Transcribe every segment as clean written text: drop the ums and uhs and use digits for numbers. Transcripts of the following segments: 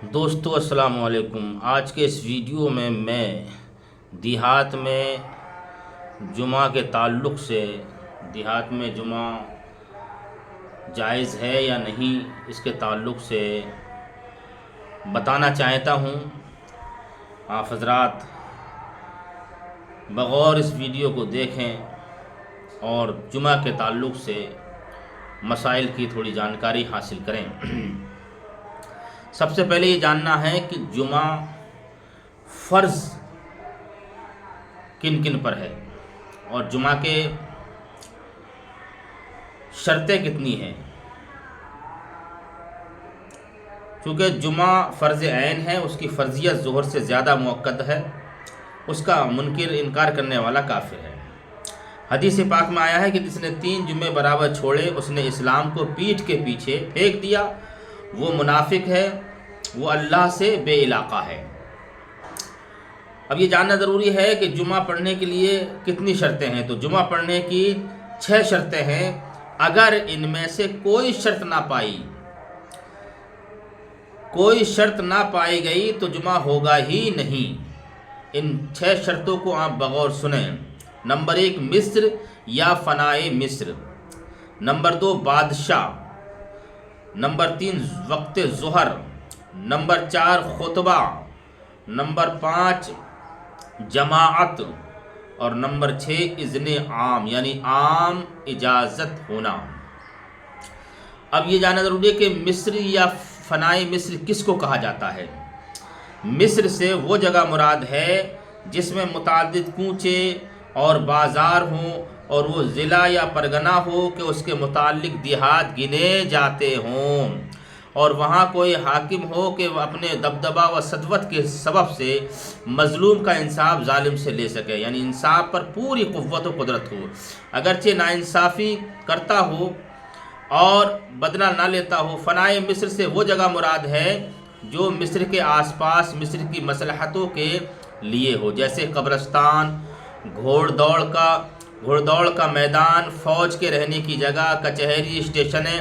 دوستو السلام علیکم۔ آج کے اس ویڈیو میں دیہات میں جمعہ کے تعلق سے دیہات میں جمعہ جائز ہے یا نہیں اس کے تعلق سے بتانا چاہتا ہوں۔ آپ حضرات بغور اس ویڈیو کو دیکھیں اور جمعہ کے تعلق سے مسائل کی تھوڑی جانکاری حاصل کریں۔ سب سے پہلے یہ جاننا ہے کہ جمعہ فرض کن کن پر ہے اور جمعہ کے شرطیں کتنی ہیں۔ چونکہ جمعہ فرض عین ہے، اس کی فرضیت ظہر سے زیادہ مؤکد ہے، اس کا منکر انکار کرنے والا کافر ہے۔ حدیث پاک میں آیا ہے کہ جس نے 3 جمعے برابر چھوڑے اس نے اسلام کو پیٹھ کے پیچھے پھینک دیا، وہ منافق ہے، وہ اللہ سے بے علاقہ ہے۔ اب یہ جاننا ضروری ہے کہ جمعہ پڑھنے کے لیے کتنی شرطیں ہیں۔ تو جمعہ پڑھنے کی 6 شرطیں ہیں۔ اگر ان میں سے کوئی شرط نہ پائی گئی تو جمعہ ہوگا ہی نہیں۔ ان 6 شرطوں کو آپ بغور سنیں۔ نمبر 1 مصر یا فنائے مصر۔ نمبر 2 بادشاہ۔ نمبر 3 وقت ظہر۔ نمبر 4 خطبہ۔ نمبر 5 جماعت اور نمبر 6 اذن عام یعنی عام اجازت ہونا۔ اب یہ جاننا ضروری ہے کہ مصر یا فنائے مصر کس کو کہا جاتا ہے۔ مصر سے وہ جگہ مراد ہے جس میں متعدد کوچے اور بازار ہوں اور وہ ضلع یا پرگنہ ہو کہ اس کے متعلق دیہات گنے جاتے ہوں، اور وہاں کوئی حاکم ہو کہ وہ اپنے دبدبہ و سطوت کے سبب سے مظلوم کا انصاف ظالم سے لے سکے، یعنی انصاف پر پوری قوت و قدرت ہو، اگرچہ ناانصافی کرتا ہو اور بدلہ نہ لیتا ہو۔ فنائے مصر سے وہ جگہ مراد ہے جو مصر کے آس پاس مصر کی مصلحتوں کے لیے ہو، جیسے قبرستان، گھوڑ دوڑ کا میدان، فوج کے رہنے کی جگہ، کچہری، اسٹیشنیں،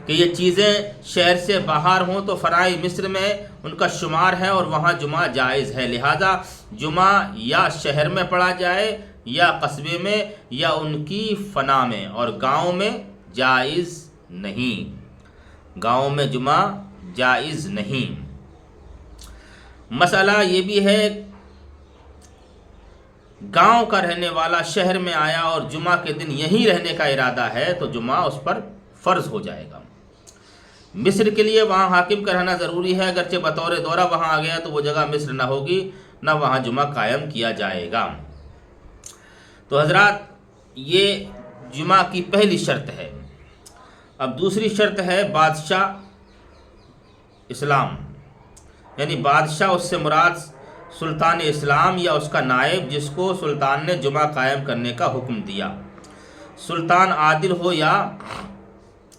کہ یہ چیزیں شہر سے باہر ہوں تو فنائے مصر میں ان کا شمار ہے اور وہاں جمعہ جائز ہے۔ لہذا جمعہ یا شہر میں پڑھا جائے یا قصبے میں یا ان کی فنا میں، اور گاؤں میں جائز نہیں۔ گاؤں میں جمعہ جائز نہیں۔ مسئلہ یہ بھی ہے، گاؤں کا رہنے والا شہر میں آیا اور جمعہ کے دن یہیں رہنے کا ارادہ ہے تو جمعہ اس پر فرض ہو جائے گا۔ مصر کے لیے وہاں حاکم کا رہنا ضروری ہے، اگرچہ بطور دورہ وہاں آ گیا تو وہ جگہ مصر نہ ہوگی، نہ وہاں جمعہ قائم کیا جائے گا۔ تو حضرات یہ جمعہ کی پہلی شرط ہے۔ اب دوسری شرط ہے بادشاہ اسلام، یعنی بادشاہ اس سے مراد سلطان اسلام یا اس کا نائب جس کو سلطان نے جمعہ قائم کرنے کا حکم دیا۔ سلطان عادل ہو یا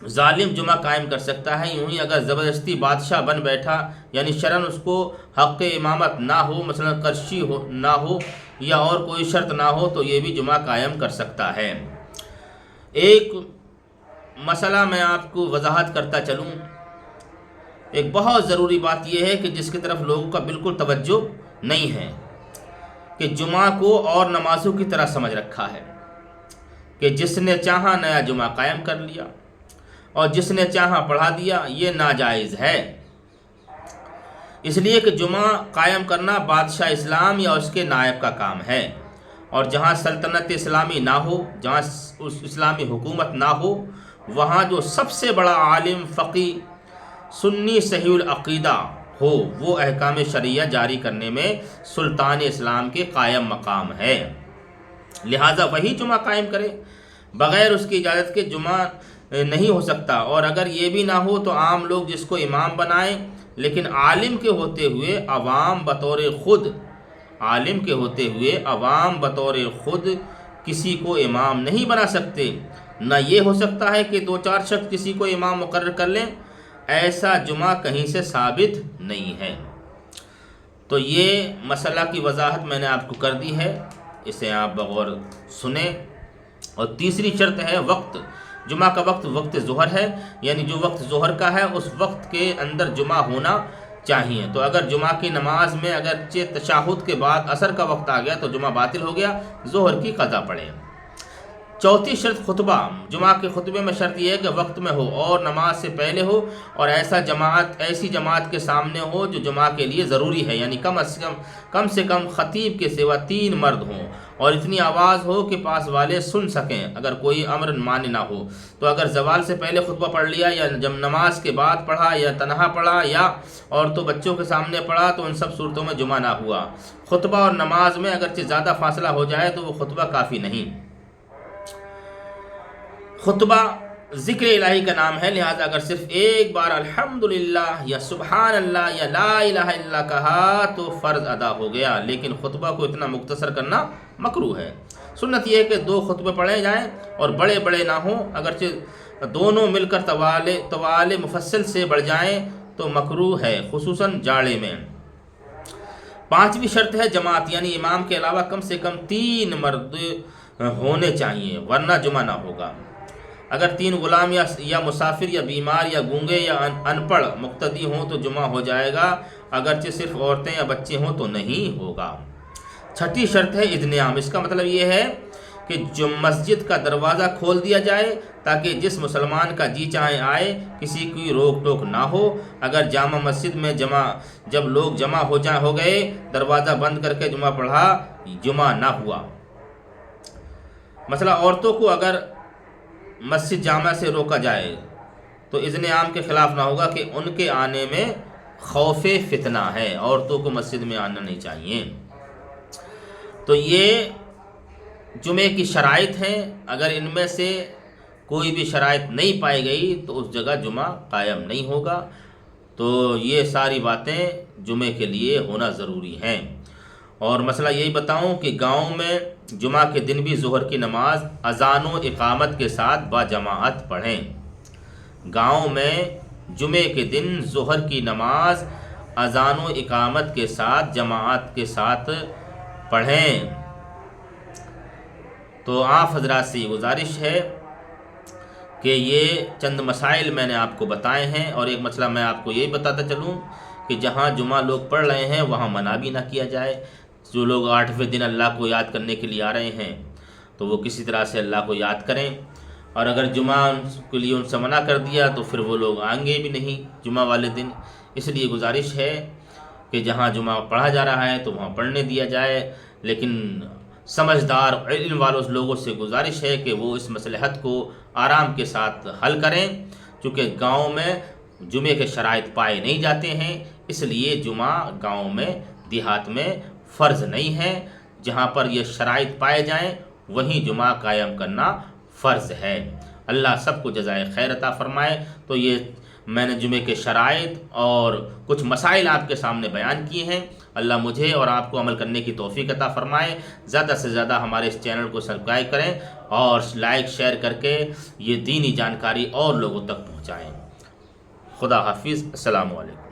ظالم جمعہ قائم کر سکتا ہے۔ یوں ہی اگر زبردستی بادشاہ بن بیٹھا یعنی شرعاً اس کو حق امامت نہ ہو، مثلا کرشی نہ ہو یا اور کوئی شرط نہ ہو، تو یہ بھی جمعہ قائم کر سکتا ہے۔ ایک مسئلہ میں آپ کو وضاحت کرتا چلوں۔ ایک بہت ضروری بات یہ ہے کہ جس کی طرف لوگوں کا بالکل توجہ نہیں ہے، کہ جمعہ کو اور نمازوں کی طرح سمجھ رکھا ہے کہ جس نے چاہا نیا جمعہ قائم کر لیا اور جس نے چاہا پڑھا دیا، یہ ناجائز ہے۔ اس لیے کہ جمعہ قائم کرنا بادشاہ اسلام یا اس کے نائب کا کام ہے، اور جہاں سلطنت اسلامی نہ ہو، جہاں اسلامی حکومت نہ ہو، وہاں جو سب سے بڑا عالم، فقی، سنی صحیح العقیدہ ہو، وہ احکام شرعیہ جاری کرنے میں سلطان اسلام کے قائم مقام ہے۔ لہٰذا وہی جمعہ قائم کرے، بغیر اس کی اجازت کے جمعہ نہیں ہو سکتا۔ اور اگر یہ بھی نہ ہو تو عام لوگ جس کو امام بنائیں، لیکن عالم کے ہوتے ہوئے عوام بطور خود کسی کو امام نہیں بنا سکتے۔ نہ یہ ہو سکتا ہے کہ 2-4 شخص کسی کو امام مقرر کر لیں، ایسا جمعہ کہیں سے ثابت نہیں ہے۔ تو یہ مسئلہ کی وضاحت میں نے آپ کو کر دی ہے، اسے آپ بغور سنیں۔ اور تیسری شرط ہے وقت، جمعہ کا وقت وقت ظہر ہے، یعنی جو وقت ظہر کا ہے اس وقت کے اندر جمعہ ہونا چاہیے۔ تو اگر جمعہ کی نماز میں اگرچہ تشہد کے بعد عصر کا وقت آ گیا تو جمعہ باطل ہو گیا، ظہر کی قضا پڑے۔ چوتھی شرط خطبہ، جمعہ کے خطبے میں شرط یہ ہے کہ وقت میں ہو اور نماز سے پہلے ہو، اور ایسی جماعت کے سامنے ہو جو جمعہ کے لیے ضروری ہے، یعنی کم سے کم خطیب کے سوا 3 مرد ہوں، اور اتنی آواز ہو کہ پاس والے سن سکیں اگر کوئی امر مانع نہ ہو۔ تو اگر زوال سے پہلے خطبہ پڑھ لیا یا جب نماز کے بعد پڑھا یا تنہا پڑھا یا عورتوں بچوں کے سامنے پڑھا تو ان سب صورتوں میں جمعہ نہ ہوا۔ خطبہ اور نماز میں اگرچہ زیادہ فاصلہ ہو جائے تو وہ خطبہ کافی نہیں۔ خطبہ ذکر الہی کا نام ہے، لہذا اگر صرف ایک بار الحمدللہ یا سبحان اللہ یا لا الہ الا اللہ کہا تو فرض ادا ہو گیا، لیکن خطبہ کو اتنا مختصر کرنا مکروہ ہے۔ سنت یہ ہے کہ 2 خطبے پڑھے جائیں اور بڑے بڑے نہ ہوں، اگرچہ دونوں مل کر طوال مفصل سے بڑھ جائیں تو مکروہ ہے، خصوصاً جاڑے میں۔ 5ویں شرط ہے جماعت، یعنی امام کے علاوہ کم سے کم 3 مرد ہونے چاہیے ورنہ جمعہ نہ ہوگا۔ اگر 3 غلام یا مسافر یا بیمار یا گونگے یا ان پڑھ مقتدی ہوں تو جمعہ ہو جائے گا، اگرچہ صرف عورتیں یا بچے ہوں تو نہیں ہوگا۔ 6ٹھی شرط ہے اذن عام، اس کا مطلب یہ ہے کہ مسجد کا دروازہ کھول دیا جائے تاکہ جس مسلمان کا جی چاہے آئے، کسی کی روک ٹوک نہ ہو۔ اگر جامع مسجد میں جب لوگ جمع ہو گئے، دروازہ بند کر کے جمعہ پڑھا، جمعہ نہ ہوا۔ مثلا عورتوں کو اگر مسجد جامع سے روکا جائے تو اذن عام کے خلاف نہ ہوگا کہ ان کے آنے میں خوف فتنہ ہے، عورتوں کو مسجد میں آنا نہیں چاہیے۔ تو یہ جمعے کی شرائط ہیں، اگر ان میں سے کوئی بھی شرائط نہیں پائی گئی تو اس جگہ جمعہ قائم نہیں ہوگا۔ تو یہ ساری باتیں جمعے کے لیے ہونا ضروری ہیں۔ اور مسئلہ یہی بتاؤں کہ گاؤں میں جمعہ کے دن بھی ظہر کی نماز اذان و اقامت کے ساتھ با جماعت پڑھیں۔ گاؤں میں جمعے کے دن ظہر کی نماز اذان و اقامت کے ساتھ جماعت کے ساتھ پڑھیں۔ تو آپ حضرات سے یہ گزارش ہے کہ یہ چند مسائل میں نے آپ کو بتائے ہیں، اور ایک مسئلہ میں آپ کو یہی بتاتا چلوں کہ جہاں جمعہ لوگ پڑھ رہے ہیں وہاں منع بھی نہ کیا جائے۔ جو لوگ 8ویں دن اللہ کو یاد کرنے کے لیے آ رہے ہیں تو وہ کسی طرح سے اللہ کو یاد کریں، اور اگر جمعہ کے لیے ان سے منع کر دیا تو پھر وہ لوگ آئیں گے بھی نہیں جمعہ والے دن۔ اس لیے گزارش ہے کہ جہاں جمعہ پڑھا جا رہا ہے تو وہاں پڑھنے دیا جائے، لیکن سمجھدار علم والوں لوگوں سے گزارش ہے کہ وہ اس مصلحت کو آرام کے ساتھ حل کریں، چونکہ گاؤں میں جمعے کے شرائط پائے نہیں جاتے ہیں، اس لیے جمعہ گاؤں میں دیہات میں فرض نہیں ہے۔ جہاں پر یہ شرائط پائے جائیں وہیں جمعہ قائم کرنا فرض ہے۔ اللہ سب کو جزائے خیر عطا فرمائے۔ تو یہ میں نے جمعے کے شرائط اور کچھ مسائل آپ کے سامنے بیان کیے ہیں۔ اللہ مجھے اور آپ کو عمل کرنے کی توفیق عطا فرمائے۔ زیادہ سے زیادہ ہمارے اس چینل کو سبسکرائب کریں اور لائک شیئر کر کے یہ دینی جانکاری اور لوگوں تک پہنچائیں۔ خدا حافظ، السلام علیکم۔